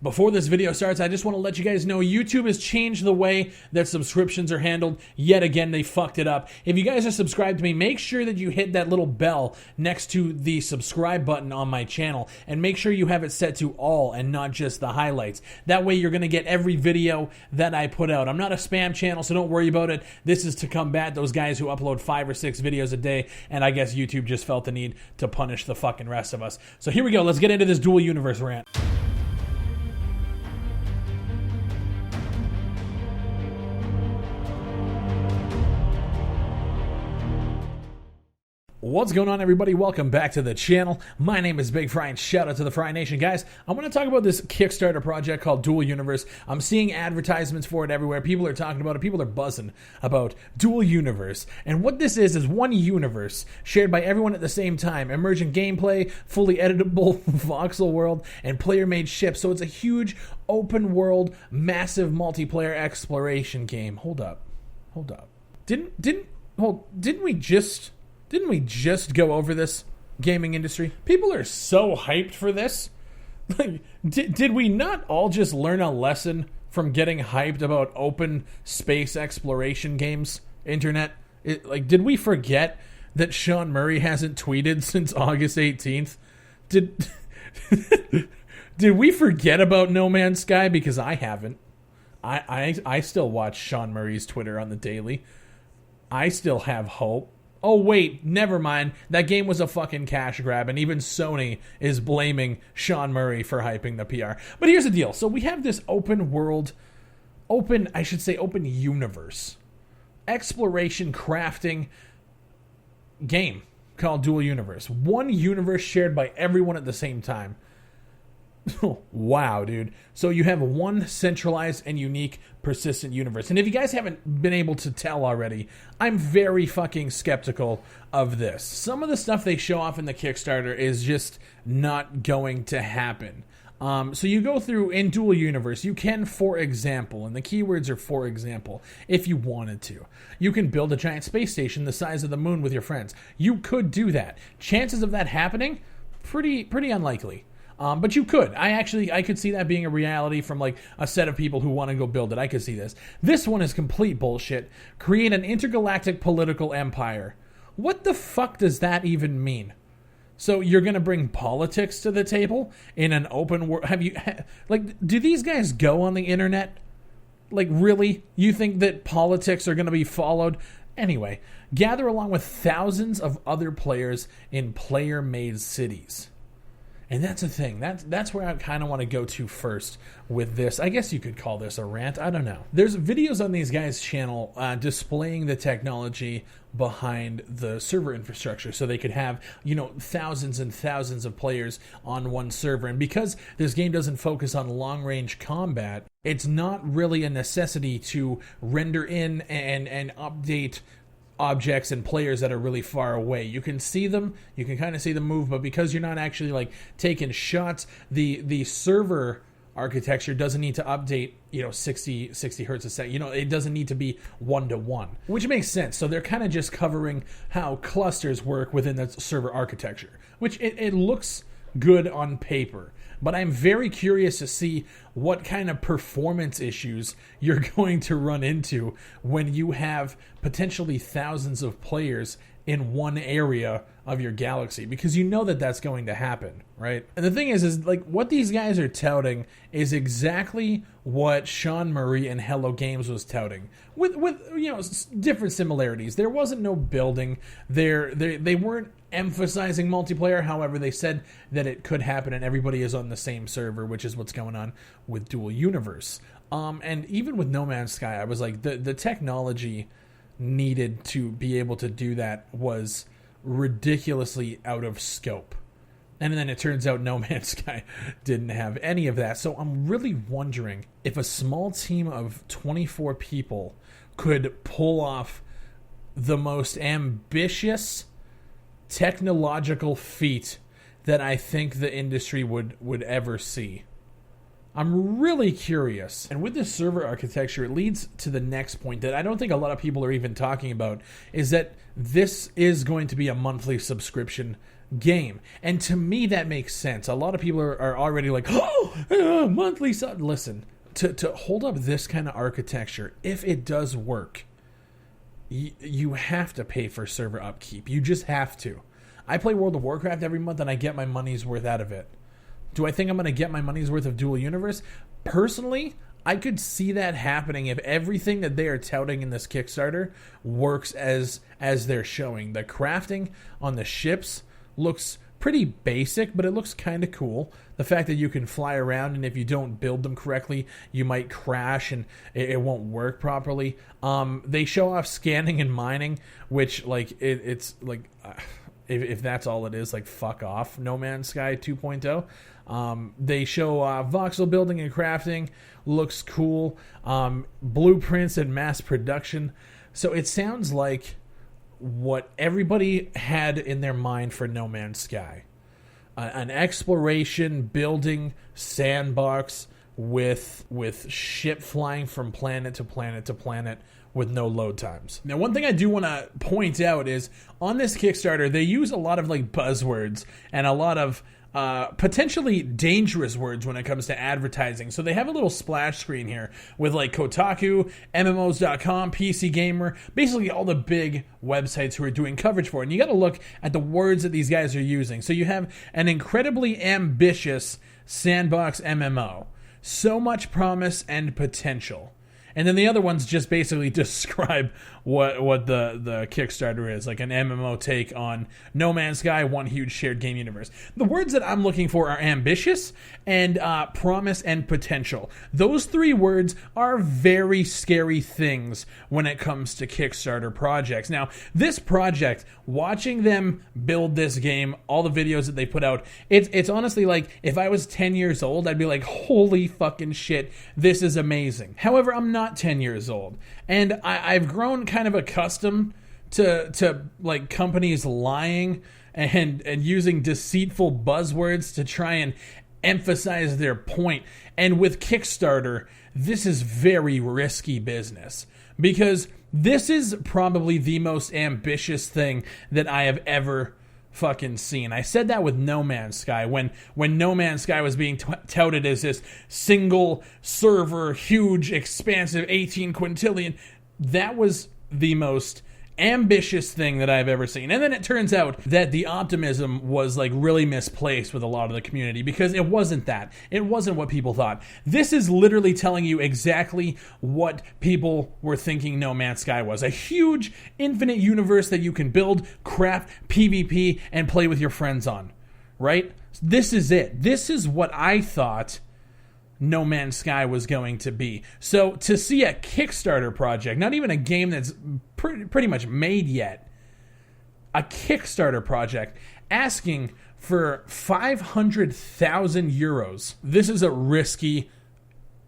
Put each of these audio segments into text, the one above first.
Before this video starts, I just want to let you guys know YouTube has changed the way that subscriptions are handled. Yet again, they fucked it up. If you guys are subscribed to me, make sure that you hit that little bell next to the subscribe button on my channel. And make sure you have it set to all and not just the highlights. That way you're going to get every video that I put out. I'm not a spam channel, so don't worry about it. This is to combat those guys who upload 5 or 6 videos a day. And I guess YouTube just felt the need to punish the fucking rest of us. So here we go. Let's get into this Dual Universe rant. What's going on, everybody? Welcome back to the channel. My name is Big Fry, and shout out to the Fry Nation. Guys, I want to talk about this Kickstarter project called Dual Universe. I'm seeing advertisements for it everywhere. People are talking about it. People are buzzing about Dual Universe. And what this is one universe shared by everyone at the same time. Emergent gameplay, fully editable voxel world, and player-made ships. So it's a huge, open world, massive multiplayer exploration game. Hold up. Didn't we just go over this, gaming industry? People are so hyped for this. Like, did we not all just learn a lesson from getting hyped about open space exploration games, internet? Did we forget that Sean Murray hasn't tweeted since August 18th? Did we forget about No Man's Sky? Because I haven't. I still watch Sean Murray's Twitter on the daily. I still have hope. Oh, wait, never mind. That game was a fucking cash grab, and even Sony is blaming Sean Murray for hyping the PR. But here's the deal. So we have this open universe, exploration, crafting game called Dual Universe. One universe shared by everyone at the same time. Wow, dude. So you have one centralized and unique persistent universe. And if you guys haven't been able to tell already, I'm very fucking skeptical of this. Some of the stuff they show off in the Kickstarter is just not going to happen. So you go through in Dual Universe, you can, for example, and the keywords are for example, if you wanted to. You can build a giant space station the size of the moon with your friends. You could do that. Chances of that happening? Pretty unlikely. But you could. I could see that being a reality from like a set of people who want to go build it. I could see this. This one is complete bullshit. Create an intergalactic political empire. What the fuck does that even mean? So you're going to bring politics to the table in an open world? Do these guys go on the internet? Like, really? You think that politics are going to be followed? Anyway, gather along with thousands of other players in player-made cities. And that's the thing. That's where I kind of want to go to first with this. I guess you could call this a rant. I don't know. There's videos on these guys' channel displaying the technology behind the server infrastructure so they could have, thousands and thousands of players on one server. And because this game doesn't focus on long-range combat, it's not really a necessity to render in and update objects and players that are really far away. You can see them, you can kind of see them move, but because you're not actually like taking shots, the server architecture doesn't need to update, 60 hertz a second. It doesn't need to be 1-to-1, which makes sense. So they're kind of just covering how clusters work within the server architecture, which it looks good on paper. But I'm very curious to see what kind of performance issues you're going to run into when you have potentially thousands of players in one area of your galaxy, because you know that that's going to happen, right? And the thing is like what these guys are touting is exactly what Sean Murray and Hello Games was touting with different similarities. There wasn't no building there. They weren't emphasizing multiplayer. However, they said that it could happen and everybody is on the same server, which is what's going on with Dual Universe. And even with No Man's Sky, I was like, the technology needed to be able to do that was ridiculously out of scope. And then it turns out No Man's Sky didn't have any of that. So I'm really wondering if a small team of 24 people could pull off the most ambitious technological feat that I think the industry would ever see. I'm really curious. And with this server architecture, it leads to the next point that I don't think a lot of people are even talking about, is that this is going to be a monthly subscription game. And to me, that makes sense. A lot of people are already like, oh, monthly sub. Listen, to hold up this kind of architecture, if it does work, you have to pay for server upkeep. You just have to. I play World of Warcraft every month, and I get my money's worth out of it. Do I think I'm going to get my money's worth of Dual Universe? Personally, I could see that happening if everything that they are touting in this Kickstarter works as they're showing. The crafting on the ships looks pretty basic, but it looks kind of cool. The fact that you can fly around, and if you don't build them correctly, you might crash and it won't work properly. They show off scanning and mining, which it's like if that's all it is, like fuck off, No Man's Sky 2.0. They show voxel building and crafting, looks cool. Blueprints and mass production. So it sounds like what everybody had in their mind for No Man's Sky. An exploration, building sandbox with ship flying from planet to planet to planet with no load times. Now, one thing I do want to point out is on this Kickstarter, they use a lot of like buzzwords and a lot of potentially dangerous words when it comes to advertising. So they have a little splash screen here with like Kotaku, MMOs.com, PC Gamer, basically all the big websites who are doing coverage for it. And you got to look at the words that these guys are using. So you have an incredibly ambitious sandbox MMO. So much promise and potential. And then the other ones just basically describe what the Kickstarter is, like an MMO take on No Man's Sky, one huge shared game universe. The words that I'm looking for are ambitious and promise and potential. Those three words are very scary things when it comes to Kickstarter projects. Now, this project, watching them build this game, all the videos that they put out, it's honestly like if I was 10 years old, I'd be like, holy fucking shit, this is amazing. However, I'm not 10 years old, and I've grown kind of accustomed to like companies lying and using deceitful buzzwords to try and emphasize their point. And with Kickstarter, this is very risky business because this is probably the most ambitious thing that I have ever fucking seen. I said that with No Man's Sky when No Man's Sky was being touted as this single server, huge, expansive 18 quintillion. That was the most ambitious thing that I've ever seen. And then it turns out that the optimism was like really misplaced with a lot of the community because it wasn't that. It wasn't what people thought. This is literally telling you exactly what people were thinking No Man's Sky was. A huge infinite universe that you can build, craft, PvP, and play with your friends on. Right? This is it. This is what I thought No Man's Sky was going to be. So to see a Kickstarter project, not even a game that's pretty much made yet, a Kickstarter project asking for 500,000 euros. This is a risky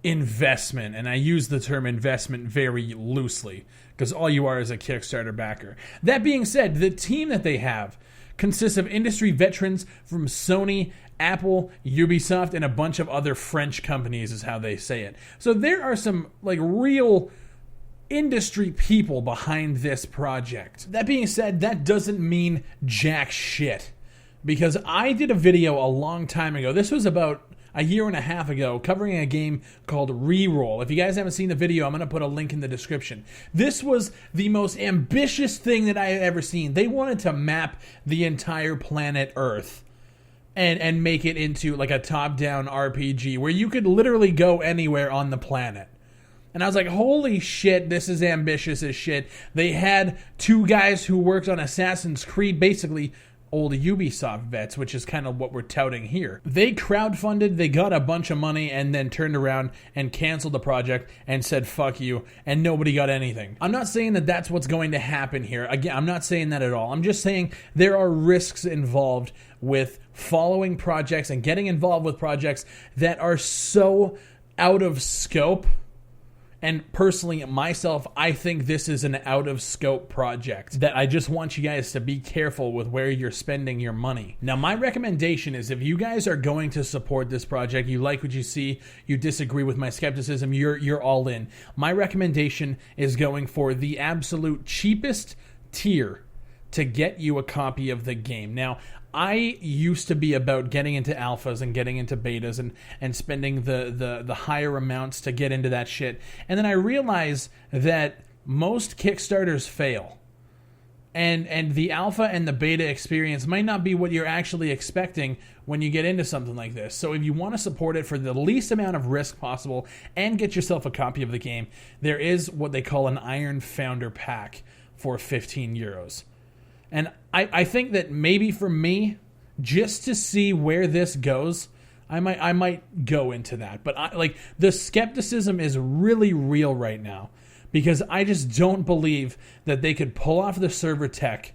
investment, and I use the term investment very loosely because all you are is a Kickstarter backer. That being said, the team that they have consists of industry veterans from Sony, Apple, Ubisoft, and a bunch of other French companies is how they say it. So there are some like real industry people behind this project. That being said, that doesn't mean jack shit. Because I did a video a long time ago. This was about a year and a half ago, covering a game called Reroll. If you guys haven't seen the video, I'm going to put a link in the description. This was the most ambitious thing that I had ever seen. They wanted to map the entire planet Earth and make it into like a top-down RPG where you could literally go anywhere on the planet. And I was like, holy shit, this is ambitious as shit. They had two guys who worked on Assassin's Creed, basically old Ubisoft vets, which is kind of what we're touting here. They crowdfunded, they got a bunch of money, and then turned around and canceled the project and said, fuck you, and nobody got anything. I'm not saying that that's what's going to happen here. Again, I'm not saying that at all. I'm just saying there are risks involved with following projects and getting involved with projects that are so out of scope. And personally, myself, I think this is an out-of-scope project that I just want you guys to be careful with where you're spending your money. Now, my recommendation is if you guys are going to support this project, you like what you see, you disagree with my skepticism, you're all in. My recommendation is going for the absolute cheapest tier to get you a copy of the game. Now, I used to be about getting into alphas and getting into betas and spending the higher amounts to get into that shit. And then I realized that most Kickstarters fail. And the alpha and the beta experience might not be what you're actually expecting when you get into something like this. So if you want to support it for the least amount of risk possible and get yourself a copy of the game, there is what they call an Iron Founder pack for 15 euros. And I think that maybe for me, just to see where this goes, I might go into that. But the skepticism is really real right now, because I just don't believe that they could pull off the server tech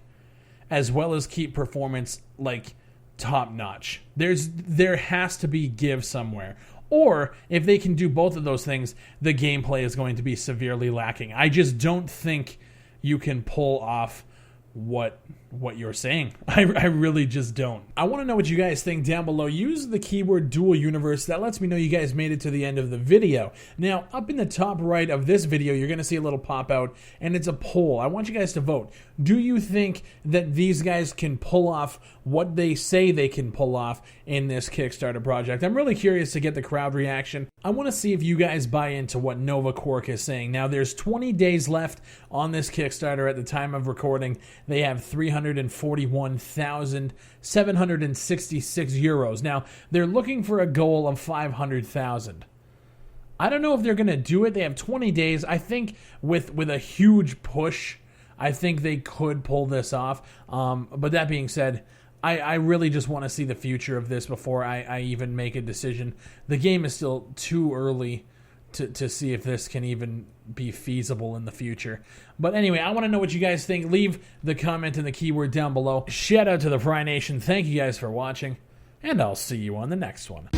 as well as keep performance like top notch. There has to be give somewhere. Or if they can do both of those things, the gameplay is going to be severely lacking. I just don't think you can pull off what you're saying. I really just don't. I want to know what you guys think down below. Use the keyword Dual Universe. That lets me know you guys made it to the end of the video. Now, up in the top right of this video, you're going to see a little pop out, and it's a poll. I want you guys to vote. Do you think that these guys can pull off what they say they can pull off in this Kickstarter project? I'm really curious to get the crowd reaction. I want to see if you guys buy into what Nova Quark is saying. Now, there's 20 days left on this Kickstarter at the time of recording. They have 341,766 euros. Now, they're looking for a goal of 500,000. I don't know if they're going to do it. They have 20 days. I think with a huge push, I think they could pull this off. But that being said, I really just want to see the future of this before I even make a decision. The game is still too early to see if this can even be feasible in the future. But anyway, I want to know what you guys think. Leave the comment and the keyword down below. Shout out to the Fry Nation. Thank you guys for watching, and I'll see you on the next one.